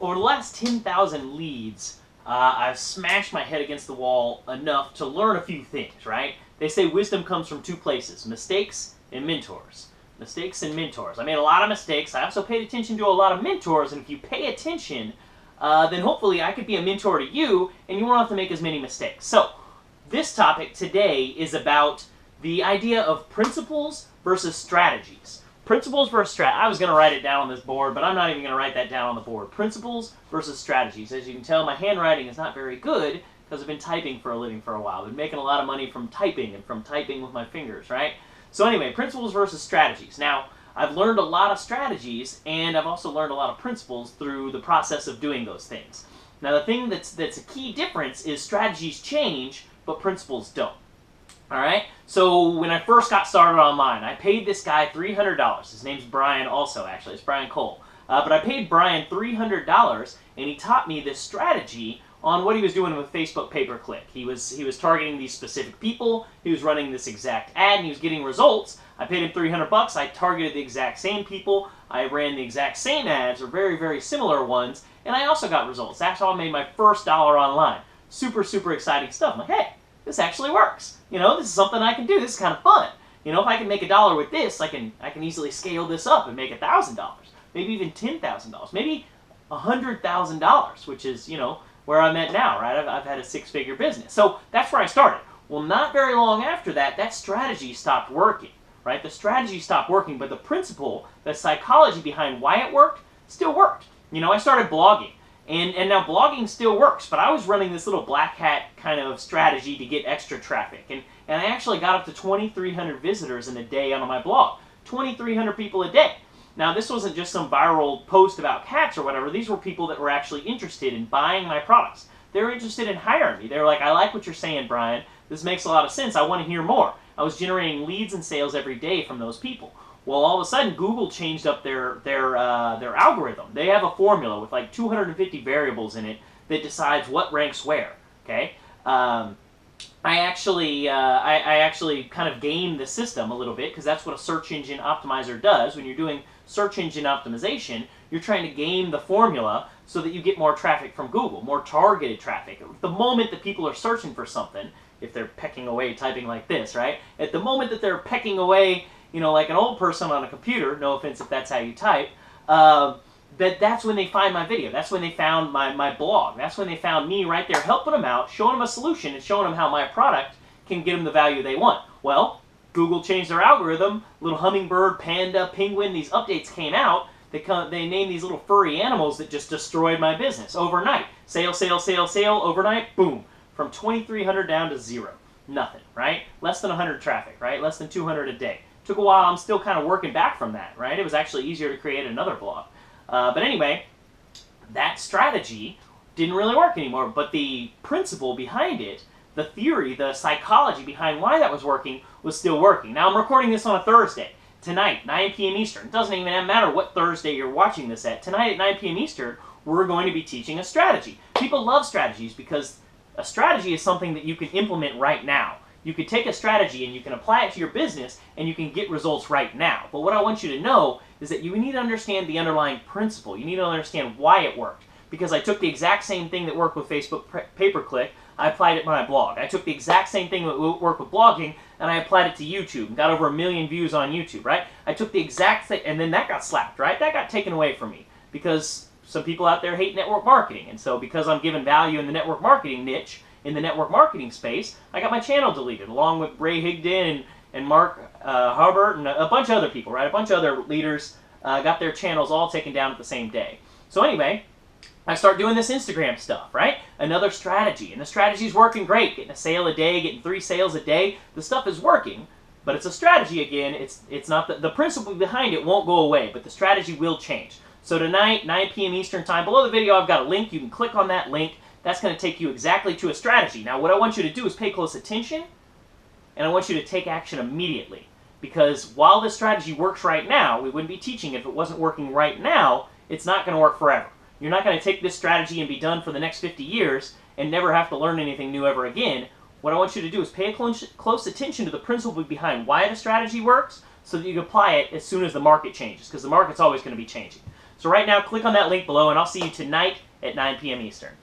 over the last 10,000 leads, I've smashed my head against the wall enough to learn a few things, right? They say wisdom comes from two places, mistakes and mentors. Mistakes and mentors. I made a lot of mistakes. I also paid attention to a lot of mentors, and if you pay attention, then hopefully I could be a mentor to you, and you won't have to make as many mistakes. So, this topic today is about the idea of principles versus strategies. Principles versus I was going to write it down on this board, but I'm not even going to write that down on the board. Principles versus strategies. As you can tell, my handwriting is not very good because I've been typing for a living for a while. I've been making a lot of money from typing and from typing with my fingers, right? So anyway, principles versus strategies. Now, I've learned a lot of strategies, and I've also learned a lot of principles through the process of doing those things. Now, the thing that's a key difference is strategies change, but principles don't. Alright, so when I first got started online, I paid this guy $300. His name's Brian also, actually. It's Brian Cole. But I paid Brian $300, and he taught me this strategy on what he was doing with Facebook pay-per-click. He was targeting these specific people, he was running this exact ad, and he was getting results. I paid him $300, I targeted the exact same people, I ran the exact same ads, or very, very similar ones, and I also got results. That's how I made my first dollar online. Super, super exciting stuff. I'm like, hey, this actually works. You know, this is something I can do. This is kind of fun. You know, if I can make $1 with this, I can easily scale this up and make $1,000, maybe even $10,000, maybe $100,000, which is, you know, where I'm at now, right? I've had a six-figure business. So that's where I started. Well, not very long after that, that strategy stopped working, right? The strategy stopped working, but the principle, the psychology behind why it worked, still worked. You know, I started blogging. And now blogging still works, but I was running this little black hat kind of strategy to get extra traffic. And I actually got up to 2,300 visitors in a day on my blog. 2,300 people a day. Now, this wasn't just some viral post about cats or whatever. These were people that were actually interested in buying my products. They were interested in hiring me. They were like, I like what you're saying, Brian. This makes a lot of sense. I want to hear more. I was generating leads and sales every day from those people. Well, all of a sudden, Google changed up their algorithm. They have a formula with like 250 variables in it that decides what ranks where. Okay, I actually kind of game the system a little bit because that's what a search engine optimizer does. When you're doing search engine optimization, you're trying to game the formula so that you get more traffic from Google, more targeted traffic. The moment that people are searching for something, if they're pecking away typing like this, right? At the moment that they're pecking away, you know, like an old person on a computer, no offense if that's how you type, that's when they find my video. That's when they found my blog. That's when they found me right there helping them out, showing them a solution, and showing them how my product can get them the value they want. Well, Google changed their algorithm. Little hummingbird, panda, penguin, these updates came out. They named these little furry animals that just destroyed my business overnight. Sale, sale, sale, sale, overnight, boom. From 2,300 down to zero. Nothing, right? Less than 100 traffic, right? Less than 200 a day. Took a while. I'm still kind of working back from that, right? It was actually easier to create another blog. But anyway, that strategy didn't really work anymore. But the principle behind it, the theory, the psychology behind why that was working was still working. Now, I'm recording this on a Thursday. Tonight, 9 p.m. Eastern. It doesn't even matter what Thursday you're watching this at. Tonight at 9 p.m. Eastern, we're going to be teaching a strategy. People love strategies because a strategy is something that you can implement right now. You can take a strategy and you can apply it to your business and you can get results right now. But what I want you to know is that you need to understand the underlying principle. You need to understand why it worked. Because I took the exact same thing that worked with Facebook pay-per-click, I applied it to my blog. I took the exact same thing that worked with blogging and I applied it to YouTube and got over 1 million views on YouTube, right? I took the exact thing, and then that got slapped, right? That got taken away from me because some people out there hate network marketing. And so because I'm giving value in the network marketing niche, in the network marketing space, I got my channel deleted, along with Ray Higdon and Mark Harbert and a bunch of other people, right? A bunch of other leaders got their channels all taken down at the same day. So anyway, I start doing this Instagram stuff, right? Another strategy, and the strategy's working great. Getting a sale a day, getting 3 sales a day. The stuff is working, but it's a strategy again. It's not the principle behind it won't go away, but the strategy will change. So tonight, 9 p.m. Eastern time, below the video I've got a link. You can click on that link. That's going to take you exactly to a strategy. Now, what I want you to do is pay close attention, and I want you to take action immediately. Because while this strategy works right now, we wouldn't be teaching it if it wasn't working right now. It's not going to work forever. You're not going to take this strategy and be done for the next 50 years and never have to learn anything new ever again. What I want you to do is pay close attention to the principle behind why the strategy works so that you can apply it as soon as the market changes, because the market's always going to be changing. So right now, click on that link below, and I'll see you tonight at 9 p.m. Eastern.